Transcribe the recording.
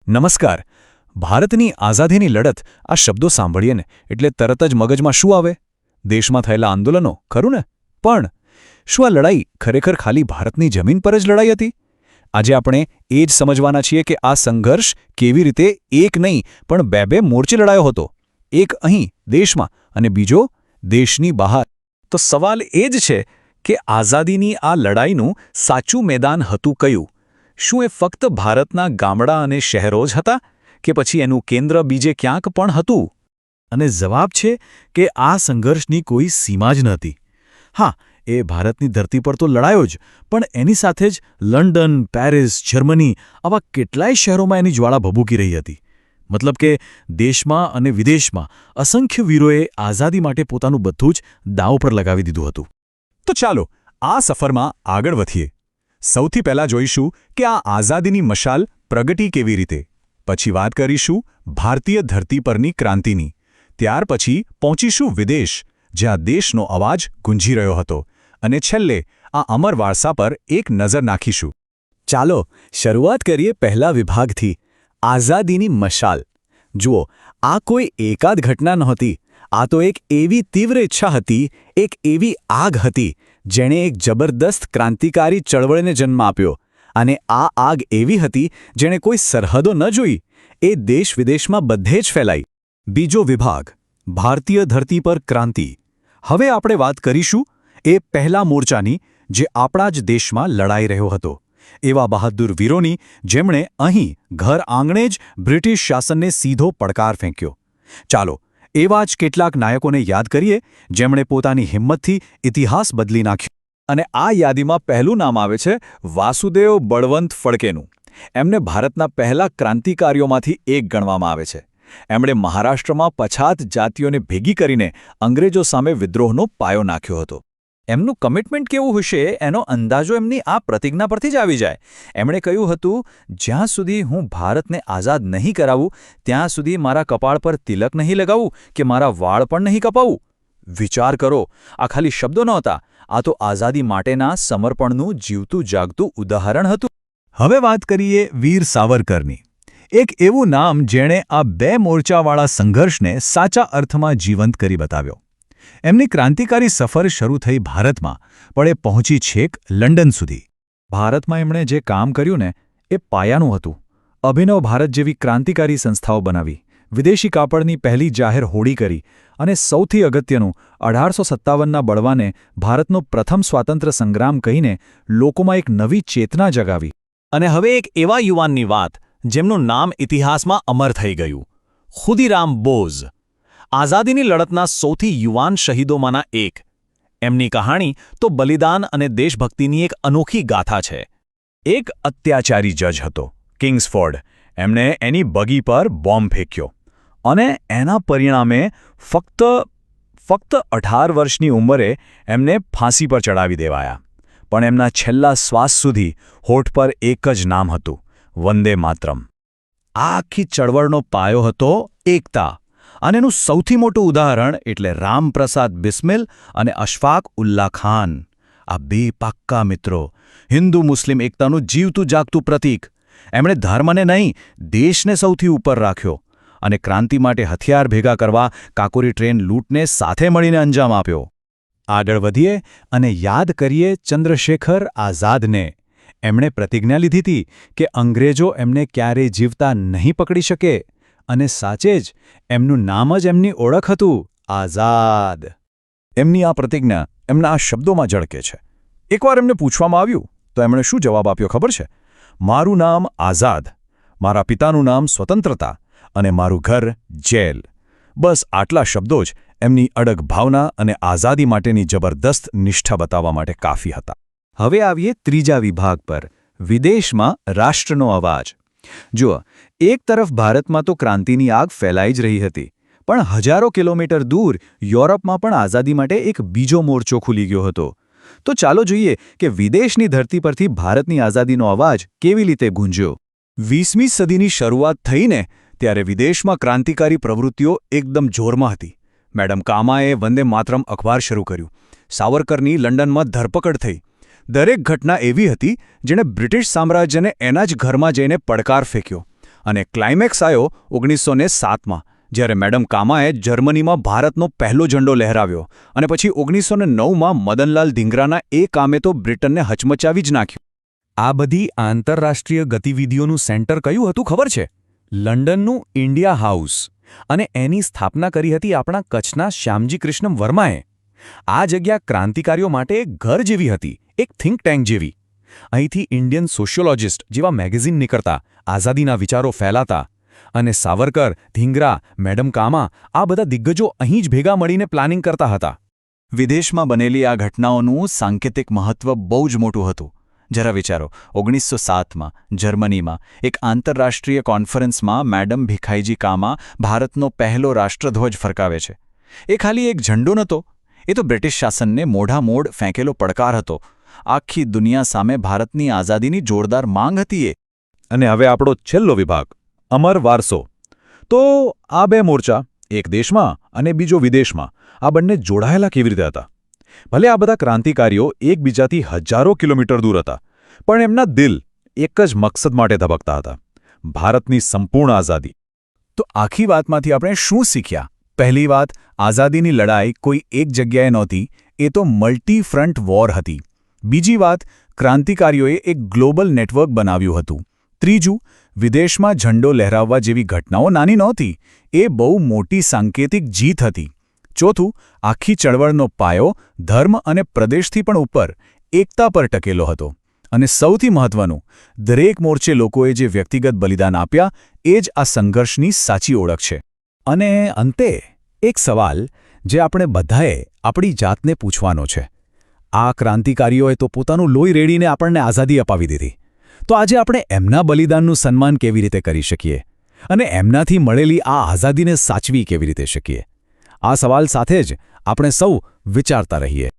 નમસ્કાર. ભારતની આઝાદીની લડત આ શબ્દો સાંભળીએ ને એટલે તરત જ મગજમાં શું આવે? દેશમાં થયેલા આંદોલનો, ખરું ને? પણ શું આ લડાઈ ખરેખર ખાલી ભારતની જમીન પર જ લડાઈ હતી? આજે આપણે એ જ સમજવાના છીએ કે આ સંઘર્ષ કેવી રીતે એક નહીં પણ બે મોરચે લડાયો હતો. એક અહીં દેશમાં અને બીજો દેશની બહાર. તો સવાલ એ જ છે કે આઝાદીની આ લડાઈનું સાચું મેદાન હતું કયું? શું એ ફક્ત ભારતના ગામડા અને શહેરો જ હતા કે પછી એનું કેન્દ્ર બીજે ક્યાંક પણ હતું? અને જવાબ છે કે આ સંઘર્ષની કોઈ સીમા જ નહોતી. હા, એ ભારતની ધરતી પર તો લડાયો જ, પણ એની સાથે જ લંડન, પેરિસ, જર્મની આવા કેટલાય શહેરોમાં એની જ્વાળા ભભૂકી રહી હતી. મતલબ કે દેશમાં અને વિદેશમાં અસંખ્ય વીરોએ આઝાદી માટે પોતાનું બધું જ દાવ પર લગાવી દીધું હતું. તો ચાલો આ સફરમાં આગળ વધીએ. સૌથી પહેલાં જોઈશું કે આ આઝાદીની મશાલ પ્રગટી કેવી રીતે. પછી વાત કરીશું ભારતીય ધરતી પરની ક્રાંતિની. ત્યાર પછી પહોંચીશું વિદેશ, જ્યાં દેશનો અવાજ ગુંજી રહ્યો હતો. અને છેલ્લે આ અમર વારસા પર એક નજર નાખીશું. ચાલો શરૂઆત કરીએ પહેલા વિભાગથી, આઝાદીની મશાલ. જુઓ, આ કોઈ એકાદ ઘટના નહોતી. આ તો એક એવી તીવ્ર ઈચ્છા હતી, એક એવી આગ હતી જેણે એક જબરદસ્ત ક્રાંતિકારી ચળવળને જન્મ આપ્યો. અને આ આગ એવી હતી જેણે કોઈ સરહદો ન જોઈ. એ દેશ વિદેશમાં બધે જ ફેલાઈ. બીજો વિભાગ, ભારતીય ધરતી પર ક્રાંતિ. હવે આપણે વાત કરીશું એ પહેલા મોરચાની, જે આપણા જ દેશમાં લડાઈ રહ્યો હતો. એવા બહાદુર વીરોની જેમણે અહીં ઘર આંગણે જ બ્રિટિશ શાસનને સીધો પડકાર ફેંક્યો. ચાલો એવા જ કેટલાક નાયકોને યાદ કરીએ જેમણે પોતાની હિંમતથી ઇતિહાસ બદલી નાખ્યો. અને આ યાદીમાં પહેલું નામ આવે છે વાસુદેવ બળવંત ફડકેનું. એમને ભારતના પહેલા ક્રાંતિકારીઓમાંથી એક ગણવામાં આવે છે. એમણે મહારાષ્ટ્રમાં પછાત જાતિઓને ભેગી કરીને અંગ્રેજો સામે વિદ્રોહનો પાયો નાખ્યો હતો. એમનું કમિટમેન્ટ કેવું હશે એનો અંદાજો એમની આ પ્રતિજ્ઞા પરથી જ આવી જાય. એમણે કહ્યું હતું, જ્યાં સુધી હું ભારતને આઝાદ નહીં કરાવું ત્યાં સુધી મારા કપાળ પર તિલક નહીં લગાવું કે મારા વાળ પણ નહીં કપાવું. વિચાર કરો, આ ખાલી શબ્દો નહોતા, આ તો આઝાદી માટેના સમર્પણનું જીવતું જાગતું ઉદાહરણ હતું. હવે વાત કરીએ વીર સાવરકરની. એક એવું નામ જેણે આ બે મોરચાવાળા સંઘર્ષને સાચા અર્થમાં જીવંત કરી બતાવ્યો. એમની ક્રાંતિકારી સફર શરૂ થઈ ભારતમાં, પણ એ પહોંચી છેક લંડન સુધી. ભારતમાં એમણે જે કામ કર્યું ને એ પાયાનું હતું. અભિનવ ભારત જેવી ક્રાંતિકારી સંસ્થાઓ બનાવી, વિદેશી કાપડની પહેલી જાહેર હોડી કરી અને સૌથી અગત્યનું 1857ના બળવાને ભારતનો પ્રથમ સ્વાતંત્ર્ય સંગ્રામ કહીને લોકોમાં એક નવી ચેતના જગાવી. અને હવે એક એવા યુવાનની વાત જેમનું નામ ઇતિહાસમાં અમર થઈ ગયું, ખુદીરામ બોઝ. આઝાદીની લડતના સૌથી યુવાન શહીદોમાંના એક. એમની કહાણી તો બલિદાન અને દેશભક્તિની એક અનોખી ગાથા છે. એક અત્યાચારી જજ હતો, કિંગ્સફોર્ડ. એમણે એની બગી પર બોમ્બ ફેંક્યો અને એના પરિણામે ફક્ત 18 વર્ષની ઉંમરે એમને ફાંસી પર ચડાવી દેવાયા. પણ એમના છેલ્લા શ્વાસ સુધી હોઠ પર એક જ નામ હતું, વંદે માતરમ. આ આખી ચળવળનો પાયો હતો એકતા. અને એનું સૌથી મોટું ઉદાહરણ એટલે રામપ્રસાદ બિસ્મિલ અને અશફાક ઉલ્લા ખાન. આ બે પાક્કા મિત્રો, હિન્દુ મુસ્લિમ એકતાનું જીવતું જાગતું પ્રતીક. એમણે ધર્મને નહીં, દેશને સૌથી ઉપર રાખ્યો અને ક્રાંતિ માટે હથિયાર ભેગા કરવા કાકોરી ટ્રેન લૂંટને સાથે મળીને અંજામ આપ્યો. આગળ વધીએ અને યાદ કરીએ ચંદ્રશેખર આઝાદને. એમણે પ્રતિજ્ઞા લીધી હતી કે અંગ્રેજો એમને ક્યારેય જીવતા નહીં પકડી શકે. અને સાચે જ એમનું નામ જ એમની ઓળખ હતું, આઝાદ. એમની આ પ્રતિજ્ઞા એમના આ શબ્દોમાં ઝળકે છે. એકવાર એમને પૂછવામાં આવ્યું તો એમણે શું જવાબ આપ્યો ખબર છે? મારું નામ આઝાદ, મારા પિતાનું નામ સ્વતંત્રતા અને મારું ઘર જેલ. બસ આટલા શબ્દો જ એમની અડગ ભાવના અને આઝાદી માટેની જબરદસ્ત નિષ્ઠા બતાવવા માટે કાફી હતા. હવે આવીએ ત્રીજા વિભાગ પર, વિદેશમાં રાષ્ટ્રનો અવાજ. જુઓ, એક તરફ ભારતમાં તો ક્રાંતિની આગ ફેલાઈ જ રહી હતી, પણ હજારો કિલોમીટર દૂર યુરોપમાં પણ આઝાદી માટે એક બીજો મોરચો ખુલી ગયો હતો. તો ચાલો જોઈએ કે વિદેશની ધરતી પરથી ભારતની આઝાદીનો અવાજ કેવી રીતે ગુંજ્યો. 20મી સદીની શરૂઆત થઈને ત્યારે વિદેશમાં ક્રાંતિકારી પ્રવૃત્તિઓ એકદમ જોરમાં હતી. મેડમ કામાએ વંદે માતરમ અખબાર શરૂ કર્યું. સાવરકરની લંડનમાં ધરપકડ થઈ. દરેક ઘટના એવી હતી જેણે બ્રિટિશ સામ્રાજ્યને એના જ ઘરમાં જઈને પડકાર ફેંક્યો. અને ક્લાઇમેક્સ આવ્યો 1907માં, જ્યારે મેડમ કામાએ જર્મનીમાં ભારતનો પહેલો ઝંડો લહેરાવ્યો અને પછી 1909માં મદનલાલ ધીંગરાના એ કામે તો બ્રિટનને હચમચાવી જ નાખ્યું. આ બધી આંતરરાષ્ટ્રીય ગતિવિધિઓનું સેન્ટર કયું હતું ખબર છે? લંડનનું ઇન્ડિયા હાઉસ. અને એની સ્થાપના કરી હતી આપણા કચ્છના શ્યામજી કૃષ્ણ વર્માએ. આ જગ્યા ક્રાંતિકારીઓ માટે એક ઘર જેવી હતી, એક થિંક ટેન્ક જેવી. અહીંથી ઇન્ડિયન સોશિયોલોજિસ્ટ જેવા મેગેઝિન નીકળતા, આઝાદીના વિચારો ફેલાતા. અને સાવરકર, ધીંગરા, મેડમ કામા આ બધા દિગ્ગજો અહીં જ ભેગા મળીને પ્લાનિંગ કરતા હતા. વિદેશમાં બનેલી આ ઘટનાઓનું સાંકેતિક મહત્વ બહુ જ મોટું હતું. જરા વિચારો, 1907માં જર્મનીમાં એક આંતરરાષ્ટ્રીય કોન્ફરન્સમાં મેડમ ભીખાઈજી કામા ભારતનો પહેલો રાષ્ટ્રધ્વજ ફરકાવે છે. એ ખાલી એક ઝંડો નહોતો, એ તો બ્રિટિશ શાસનને મોઢામોઢ ફેંકેલો પડકાર હતો. આખી દુનિયા સામે ભારતની આઝાદીની જોરદાર માંગ હતી એ. અને હવે આપણો છેલ્લો વિભાગ, અમર વારસો. તો આ બે મોરચા, એક દેશમાં અને બીજો વિદેશમાં, આ બંને જોડાયેલા કેવી રીતે હતા? ભલે આ બધા ક્રાંતિકારીઓ એકબીજાથી હજારો કિલોમીટર દૂર હતા, પણ એમના દિલ એક જ મકસદ માટે ધબકતા હતા: ભારતની સંપૂર્ણ આઝાદી. તો આખી વાતમાંથી આપણે શું શીખ્યા? પહેલી વાત, આઝાદીની લડાઈ કોઈ એક જગ્યાએ નહોતી, એ તો મલ્ટી ફ્રન્ટ વોર હતી. બીજી વાત, ક્રાંતિકારીઓએ એક ગ્લોબલ નેટવર્ક બનાવ્યું હતું. ત્રીજું, વિદેશમાં ઝંડો લહેરાવવા જેવી ઘટનાઓ નાની નહોતી, એ બહુ મોટી સાંકેતિક જીત હતી. ચોથું, આખી ચળવળનો પાયો ધર્મ અને પ્રદેશથી પણ ઉપર એકતા પર ટકેલો હતો. અને સૌથી મહત્વનું, દરેક મોરચે લોકોએ જે વ્યક્તિગત બલિદાન આપ્યા એ જ આ સંઘર્ષની સાચી ઓળખ છે. અને અંતે એક સવાલ જે આપણે બધાએ આપણી જાતને પૂછવાનો છે: આ ક્રાંતિકારીઓએ તો પોતાનું લોહી રેડીને આપણને આઝાદી અપાવી દીધી, તો આજે આપણે એમના બલિદાનનું સન્માન કેવી રીતે કરી શકીએ અને એમનાથી મળેલી આ આઝાદીને સાચવી કેવી રીતે શકીએ? આ સવાલ સાથે જ આપણે સૌ વિચારતા રહીએ.